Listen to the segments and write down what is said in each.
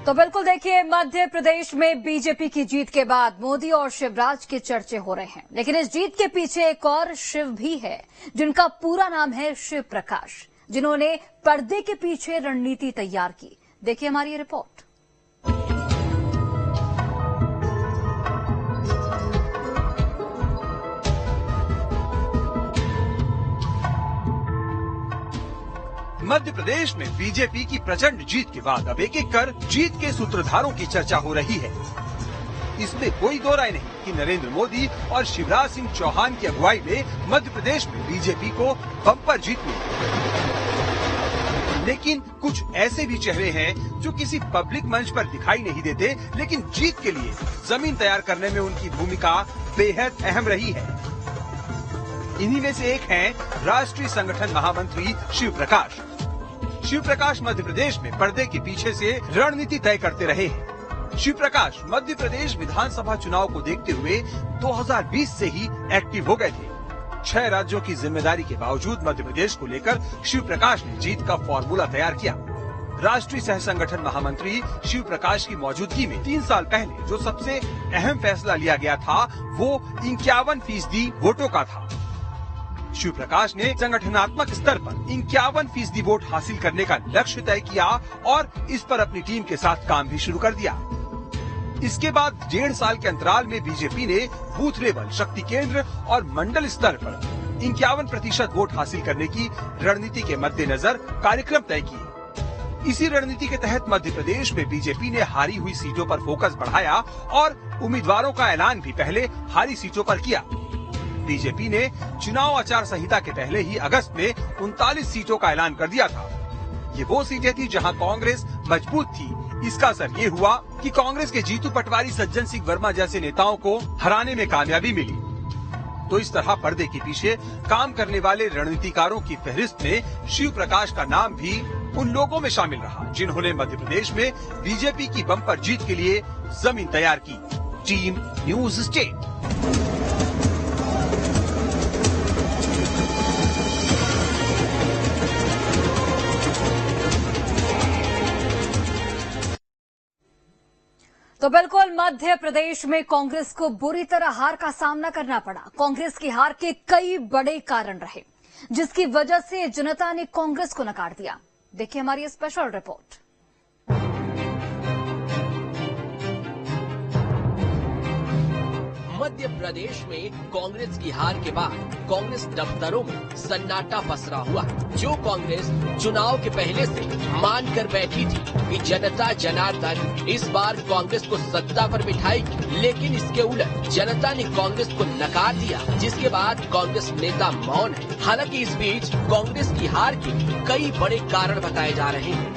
तो बिल्कुल देखिए, मध्य प्रदेश में बीजेपी की जीत के बाद मोदी और शिवराज के चर्चे हो रहे हैं, लेकिन इस जीत के पीछे एक और शिव भी है, जिनका पूरा नाम है शिव प्रकाश, जिन्होंने पर्दे के पीछे रणनीति तैयार की। देखिए हमारी ये रिपोर्ट। मध्य प्रदेश में बीजेपी की प्रचंड जीत के बाद अब एक एक कर जीत के सूत्रधारों की चर्चा हो रही है। इसमें कोई दो राय नहीं कि नरेंद्र मोदी और शिवराज सिंह चौहान की अगुवाई में मध्य प्रदेश में बीजेपी को बम्पर जीत मिली। लेकिन कुछ ऐसे भी चेहरे हैं जो किसी पब्लिक मंच पर दिखाई नहीं देते, लेकिन जीत के लिए जमीन तैयार करने में उनकी भूमिका बेहद अहम रही है। इन्हीं में से एक हैं राष्ट्रीय संगठन महामंत्री शिव प्रकाश। शिव प्रकाश मध्य प्रदेश में पर्दे के पीछे से रणनीति तय करते रहे हैं। शिव प्रकाश मध्य प्रदेश विधानसभा चुनाव को देखते हुए 2020 से ही एक्टिव हो गए थे। 6 राज्यों की जिम्मेदारी के बावजूद मध्य प्रदेश को लेकर शिव प्रकाश ने जीत का फॉर्मूला तैयार किया। राष्ट्रीय सह संगठन महामंत्री शिव प्रकाश की मौजूदगी में 3 साल पहले जो सबसे अहम फैसला लिया गया था वो 51% वोटों का था। शिव प्रकाश ने संगठनात्मक स्तर पर 51% वोट हासिल करने का लक्ष्य तय किया और इस पर अपनी टीम के साथ काम भी शुरू कर दिया। इसके बाद 1.5 साल के अंतराल में बीजेपी ने बूथ लेवल, शक्ति केंद्र और मंडल स्तर पर 51% वोट हासिल करने की रणनीति के मद्देनजर कार्यक्रम तय किए। इसी रणनीति के तहत मध्य प्रदेश में बीजेपी ने हारी हुई सीटों पर फोकस बढ़ाया और उम्मीदवारों का ऐलान भी पहले हारी सीटों पर किया। बीजेपी ने चुनाव आचार संहिता के पहले ही अगस्त में 39 सीटों का ऐलान कर दिया था। ये वो सीटें थी जहां कांग्रेस मजबूत थी। इसका असर ये हुआ कि कांग्रेस के जीतू पटवारी, सज्जन सिंह वर्मा जैसे नेताओं को हराने में कामयाबी मिली। तो इस तरह पर्दे के पीछे काम करने वाले रणनीतिकारों की फहरिस्त में शिव प्रकाश का नाम भी उन लोगों में शामिल रहा जिन्होंने मध्य प्रदेश में बीजेपी की बम्पर जीत के लिए जमीन तैयार की। Team news state. तो बिल्कुल मध्य प्रदेश में कांग्रेस को बुरी तरह हार का सामना करना पड़ा। कांग्रेस की हार के कई बड़े कारण रहे, जिसकी वजह से जनता ने कांग्रेस को नकार दिया। देखिए हमारी स्पेशल रिपोर्ट। मध्य प्रदेश में कांग्रेस की हार के बाद कांग्रेस दफ्तरों में सन्नाटा पसरा हुआ। जो कांग्रेस चुनाव के पहले से मान कर बैठी थी कि जनता जनार्दन इस बार कांग्रेस को सत्ता पर बिठाएगी, लेकिन इसके उलट जनता ने कांग्रेस को नकार दिया, जिसके बाद कांग्रेस नेता मौन है। हालांकि इस बीच कांग्रेस की हार के कई बड़े कारण बताए जा रहे हैं।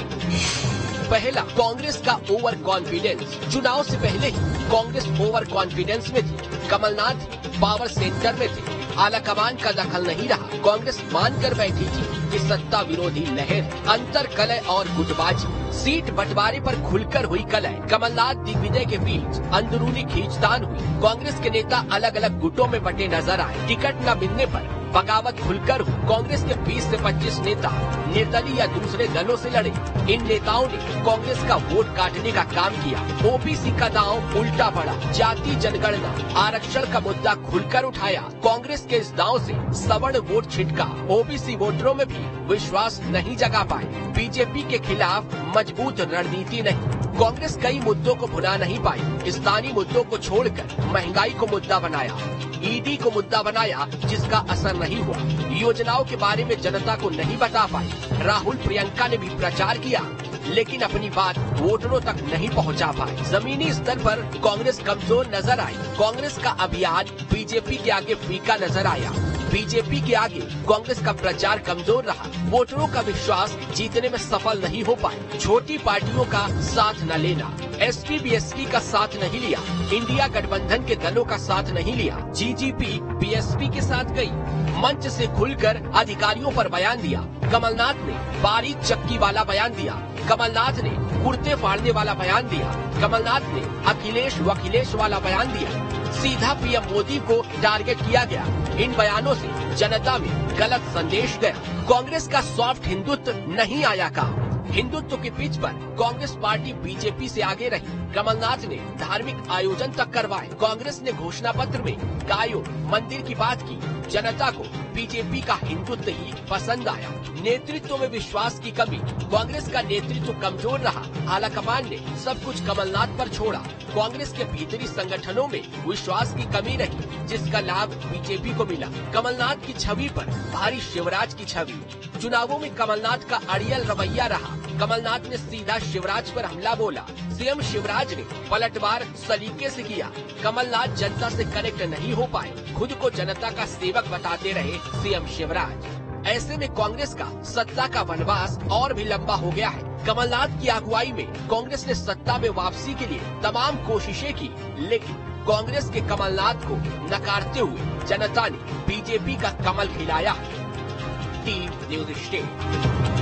पहला, कांग्रेस का ओवर कॉन्फिडेंस। चुनाव से पहले ही कांग्रेस ओवर कॉन्फिडेंस में थी। कमलनाथ पावर सेंटर में थे, आलाकमान का दखल नहीं रहा। कांग्रेस मानकर बैठी थी कि सत्ता विरोधी लहर, अंतर कलह और गुटबाजी, सीट बंटवारे पर खुलकर हुई कलह, कमलनाथ दिग्विजय के बीच अंदरूनी खींचतान हुई। कांग्रेस के नेता अलग अलग गुटों में बंटे नजर आए। टिकट न मिलने पर बगावत खुलकर हुई। कांग्रेस के 20 से 25 नेता निर्दलीय या दूसरे दलों से लड़े। इन नेताओं ने कांग्रेस का वोट काटने का काम किया। ओबीसी का दांव उल्टा पड़ा। जाति जनगणना, आरक्षण का मुद्दा खुलकर उठाया। कांग्रेस के इस दांव से सवर्ण वोट छिटका। ओबीसी वोटरों में भी विश्वास नहीं जगा पाए। बीजेपी के खिलाफ मजबूत रणनीति नहीं। कांग्रेस कई मुद्दों को भुला नहीं पाई। स्थानीय मुद्दों को छोड़कर महंगाई को मुद्दा बनाया, ईडी को मुद्दा बनाया, जिसका असर नहीं हुआ। योजनाओं के बारे में जनता को नहीं बता पाई। राहुल प्रियंका ने भी प्रचार किया, लेकिन अपनी बात वोटरों तक नहीं पहुंचा पाए। जमीनी स्तर पर कांग्रेस कमजोर नजर आई। कांग्रेस का अभियान बीजेपी के आगे फीका नजर आया। बीजेपी के आगे कांग्रेस का प्रचार कमजोर रहा। वोटरों का विश्वास जीतने में सफल नहीं हो पाए। छोटी पार्टियों का साथ न लेना, एसपी बीएसपी का साथ नहीं लिया, इंडिया गठबंधन के दलों का साथ नहीं लिया। जीजीपी बीएसपी के साथ गई। मंच से खुलकर अधिकारियों पर बयान दिया। कमलनाथ ने बारीक चक्की वाला बयान दिया। कमलनाथ ने कुर्ते फाड़ने वाला बयान दिया। कमलनाथ ने अखिलेश वखिलेश वाला बयान दिया। सीधा पीएम मोदी को टारगेट किया गया। इन बयानों से जनता में गलत संदेश गया। कांग्रेस का सॉफ्ट हिंदुत्व नहीं आया काम। हिंदुत्व के पिच पर कांग्रेस पार्टी बीजेपी से आगे रही। कमलनाथ ने धार्मिक आयोजन तक करवाए। कांग्रेस ने घोषणा पत्र में गायों, मंदिर की बात की। जनता को बीजेपी का हिंदुत्व ही पसंद आया। नेतृत्व में विश्वास की कमी। कांग्रेस का नेतृत्व कमजोर रहा। आलाकमान ने सब कुछ कमलनाथ पर छोड़ा। कांग्रेस के भीतरी संगठनों में विश्वास की कमी रही, जिसका लाभ बीजेपी को मिला। कमलनाथ की छवि पर भारी शिवराज की छवि। चुनावों में कमलनाथ का अड़ियल रवैया रहा। कमलनाथ ने सीधा शिवराज पर हमला बोला। सीएम शिवराज ने पलटवार सलीके से किया। कमलनाथ जनता से कनेक्ट नहीं हो पाए। खुद को जनता का सेवक बताते रहे सीएम शिवराज। ऐसे में कांग्रेस का सत्ता का वनवास और भी लंबा हो गया है। कमलनाथ की अगुवाई में कांग्रेस ने सत्ता में वापसी के लिए तमाम कोशिशें की, लेकिन कांग्रेस के कमलनाथ को नकारते हुए जनता ने बीजेपी का कमल खिलाया। Team news state.